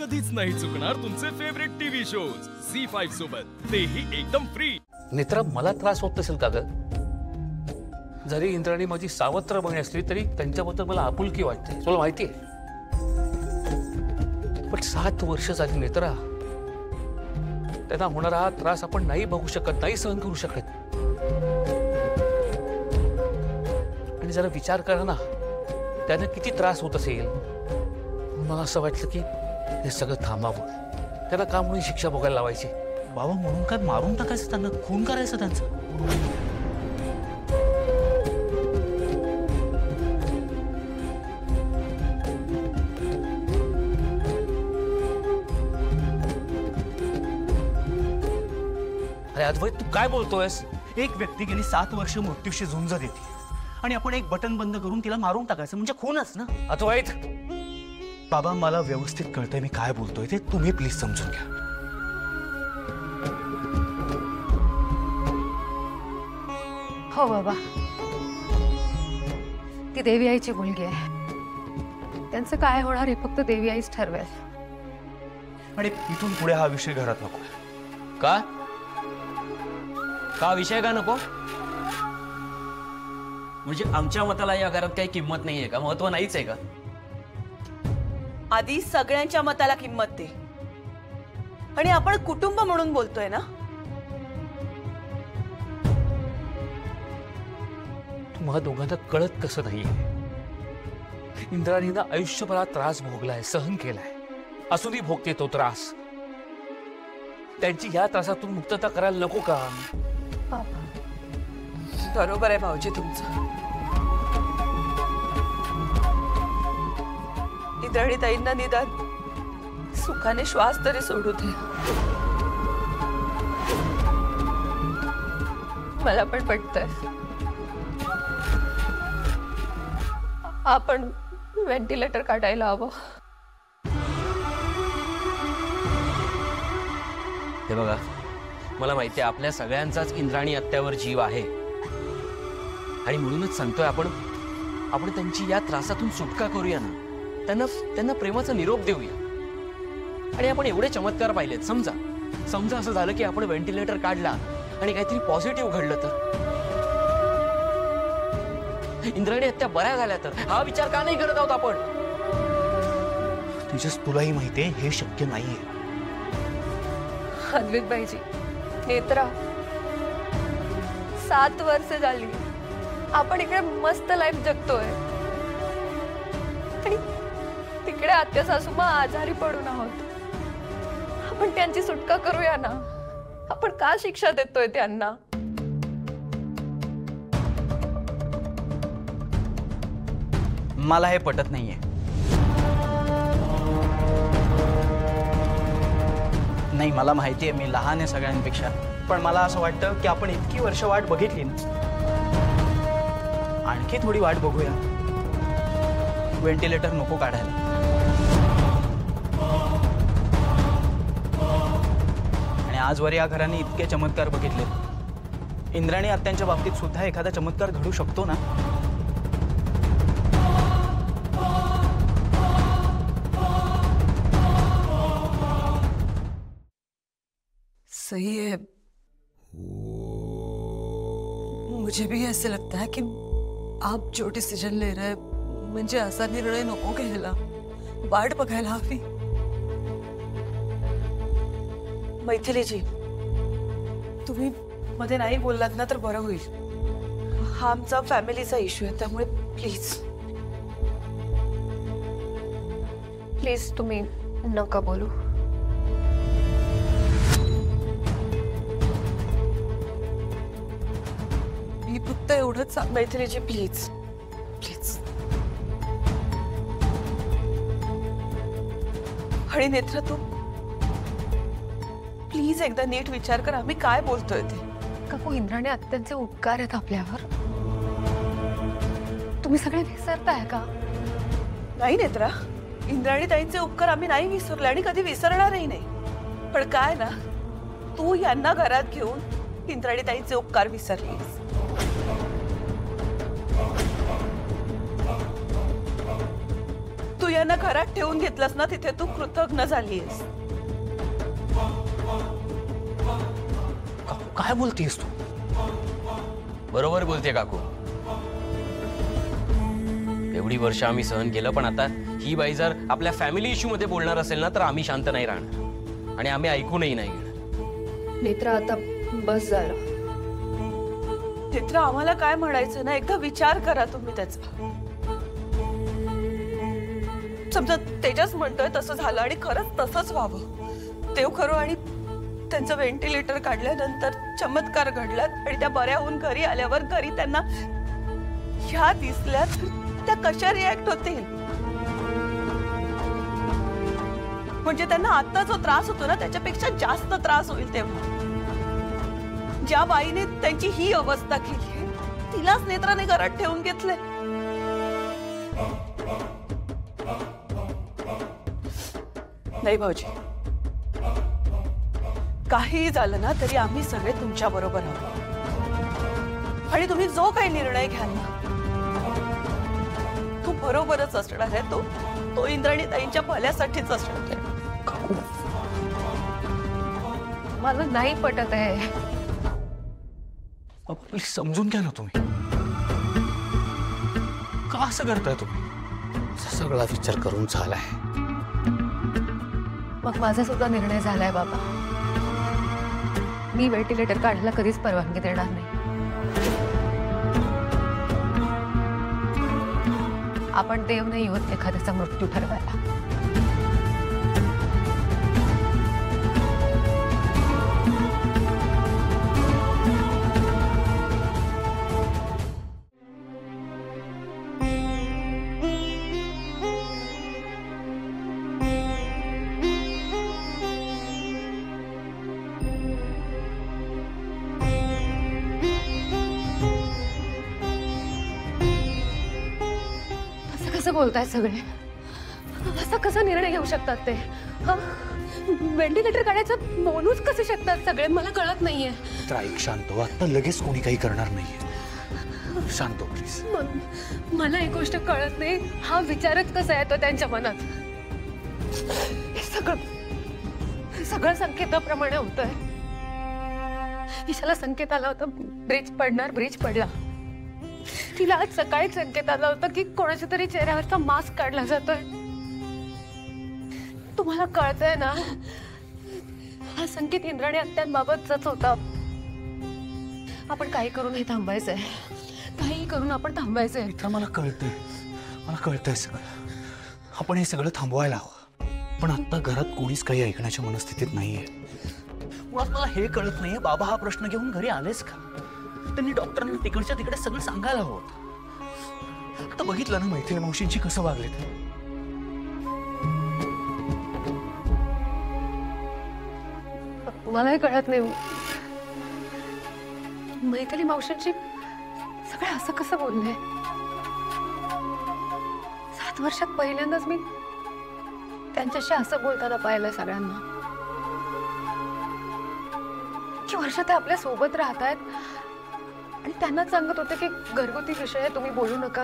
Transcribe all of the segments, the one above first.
कधीच नाही चुकणार तुमचे फेवरेट टीव्ही शोज झी5 सोबत, तेही एकदम फ्री। नेत्रा, मला त्रास होत नसेल का ग? जरी इंद्राणी माझी सावत्र बहीण असली तरी त्यांच्याबद्दल मला आपुलकी वाटते, तुला माहिती आहे। पण 7 वर्ष झाली नेत्रा, त्यांना होणारा हा त्रास आपण नाही बघू शकत, नाही सहन करू शकत। आणि जरा विचार करा ना, त्यांना किती त्रास होत असेल। मला असं वाटलं की हे सगळं थांबावं, त्याला का म्हणून शिक्षा भोगायला लावायची। बाबा, म्हणून काय मारून टाकायचं त्यांना, खून करायचं त्यांचं? अरे अद्वैत, तू काय बोलतोयस? एक व्यक्ती गेली 7 वर्ष मृत्यूशी झुंज देते आणि आपण एक बटन बंद करून तिला मारून टाकायचं म्हणजे खूनच ना? अद्वैत, बाबा, मला व्यवस्थित कळतंय मी काय बोलतोय ते, तुम्ही प्लीज समजून घ्या। हो बाबा, ती देवी आईची मुलगी आहे, त्यांचं काय होणार हे फक्त देवी आईच ठरवेल। आणि इथून पुढे हा विषय घरात नको। का का विषय का नको? म्हणजे आमच्या मताला या घरात काही किंमत नाहीये का, महत्व नाहीच आहे का? आधी सगळ्यांच्या मताला किंमत दे, आणि आपण कुटुंब म्हणून बोलतोय ना। तुम्हा दोघांना कळत कसं नाहीये? इंद्राणीनं आयुष्यभरात त्रास भोगलाय, सहन केलाय, असूनही भोगते तो त्रास। त्यांची या त्रासातून मुक्तता करायला नको का? बरोबर आहे भाऊजी तुमचं। इंद्राणी ताईंना निदान सुखाने श्वास तरी सोडू दे। मला पण पटतंय, आपण व्हेंटिलेटर काढायला हवं। हे बघा, मला माहिती आहे आपल्या सगळ्यांचाच इंद्राणी आत्यावर जीव आहे, आणि म्हणूनच सांगतोय आपण त्यांची या त्रासातून सुटका करूया ना, त्यांना प्रेमाचा निरोप देऊया। आणि आपण एवढे चमत्कार पाहिलेत, समजा असं झालं की आपण व्हेंटिलेटर काढला आणि काहीतरी पॉझिटिव्ह घडलं तर, इंद्राणी आत्या बऱ्या झाल्या तर, हा विचार का नाही करत आहोत आपण? तेजस, तुलाही माहितीये हे शक्य नाहीये। अद्वैत भाईजी, नेत्रा, 7 वर्ष झाली आपण इकडे मस्त लाईफ जगतोय, आणि तिकडे आत्या सासूमा आजारी पडून आहोत। आपण त्यांची सुटका करूया ना, आपण का शिक्षा देतोय त्यांना? मला हे पटत नाहीये। नाही, मला माहितीये मी लहान आहे सगळ्यांपेक्षा, पण मला असं वाटतं की आपण इतकी वर्ष वाट बघितली ना, आणखी थोडी वाट बघूया। व्हेंटिलेटर नको काढायला। आणि आजवर या घराने इतके चमत्कार बघितले, इंद्राणी आत्यांच्या बाबतीत सुद्धा एखादा चमत्कार घडू शकतो ना। सही है, मुझे भी ऐसे लगता है कि आप जो डिसीजन ले रहे हैं म्हणजे असा निर्णय नको घ्यायला, वाट बघायला हवी। मैथिलीजी, तुम्ही मध्ये नाही बोललात ना तर बरं होईल। हा आमचा फॅमिलीचा इश्यू आहे, त्यामुळे प्लीज तुम्ही नका बोलू। मी फक्त एवढंच सांग, मैथिलीजी प्लीज प्लीज। आणि नेत्रा, तू प्लीज एकदा नीट विचार कर आम्ही काय बोलतोय ते। काकू, इंद्राणी आत्यांचे उपकार आहेत आपल्यावर, तुम्ही सगळे विसरताय का? नाही नेत्रा, इंद्राणी ताईंचे उपकार आम्ही नाही विसरले आणि कधी विसरणारही नाही। पण काय ना, तू यांना घरात घेऊन इंद्राणी ताईंचे उपकार विसरलीस। तू यांना घरात ठेवून घेतलंस ना, तिथे तू कृतज्ञ झालीयस. काय बोलतेस तू? बरोबर बोलते काकू. एवढी वर्ष आम्ही सहन केलं, पण आता ही बाई जर आपल्या फॅमिली इश्यू मध्ये बोलणार असेल ना, तर आम्ही शांत नाही राहणार आणि आम्ही ऐकूनही नाही घेणार. नेत्रा, आता बस जरा. चित्र, आम्हाला काय म्हणायचं ना, एकदा विचार करा तुम्ही त्याचा. समजा तेजस म्हणतोय तसं झालं आणि खरंच तसंच व्हावं. देव खरं आणि त्यांचं व्हेंटिलेटर काढल्यानंतर चमत्कार घडला आणि त्या बऱ्या होऊन घरी आल्यावर घरी त्यांना ह्या दिसल्या, त्या कशा रिॲक्ट होतील? म्हणजे त्यांना आता जो त्रास होतो ना, त्याच्यापेक्षा जास्त त्रास होईल तेव्हा. ज्या बाईने त्यांची ही अवस्था केली, तिलाच नेत्राने घरात ठेवून घेतले. नाही भाऊजी, काही झालं ना तरी आम्ही सगळे तुमच्या बरोबर आहोत आणि तुम्ही जो काही निर्णय घ्याल ना, तो बरोबरच असणार आहे. तो इंद्राणी ताईंच्या भल्यासाठीच असणार आहे. मला नाही पटत आहे. प्लीज समजून घ्या ना तुम्ही. का असं करताय तुम्ही? सगळा विचार करून झालाय. मग माझा सुद्धा निर्णय झालाय बाबा. मी व्हेंटिलेटर काढायला कधीच परवानगी देणार नाही. आपण देव नाही होत एखाद्याचा मृत्यू ठरवायला. कसं बोलताय सगळे? असा कसा निर्णय घेऊ शकतात ते? व्हेंटिलेटर काढायचं बोलूच कसे शकतात सगळे? मला कळत नाहीये. तर ऐक, शांत हो. आता लगेच कोणी काही करणार नाहीये. शांत हो प्लीज. मला एक गोष्ट कळत नाही, हा विचारच कसा येतो त्यांच्या मनात? हे सगळं संकेताप्रमाणे होतंय. ईशाला संकेत आला होता ब्रिज पडणार, ब्रिज पडला. तिला आज सकाळी संकेत आला होता की कोणाच्या तरी चेहऱ्यावरचा मास्क काढला जातोय. तुम्हाला कळतंय ना, हा संकेत इंद्राणी आत्यांबाबतचाच होता. आपण काही करून हे थांबायचंय. काही करून आपण थांबायचंय. मित्रा, मला कळतंय सगळं. आपण हे सगळं थांबवायला हवं, पण आता घरात कोणीच काही ऐकण्याच्या मनस्थितीत नाहीये. मुळात मला हे कळत नाहीये, बाबा हा प्रश्न घेऊन घरी आलेच का? त्यांनी डॉक्टरांना तिकडच्या तिकडे सगळं सांगायला हवं. आता बघितलं ना मैथिली मावशींची कसं वागले ते. मलाही कळत नाही मैथिली मावशींची सगळे असं कसं बोलले. 7 वर्षात पहिल्यांदाच मी त्यांच्याशी असं बोलताना पाहिलंय सगळ्यांना. की वर्ष ते आपल्या सोबत राहतायत आणि त्यांना सांगत होते की घरगुती विषय तुम्ही बोलू नका.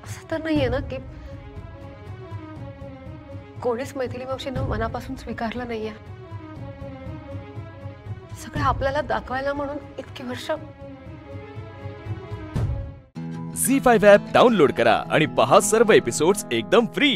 असं तर नाहीये ना की कोणीच मैथिली मावशीनं मनापासून स्वीकारलं नाहीये. सगळं आपल्याला दाखवायला म्हणून इतकी वर्ष. झी5 ॲप डाउनलोड करा आणि पहा सर्व एपिसोड्स एकदम फ्री.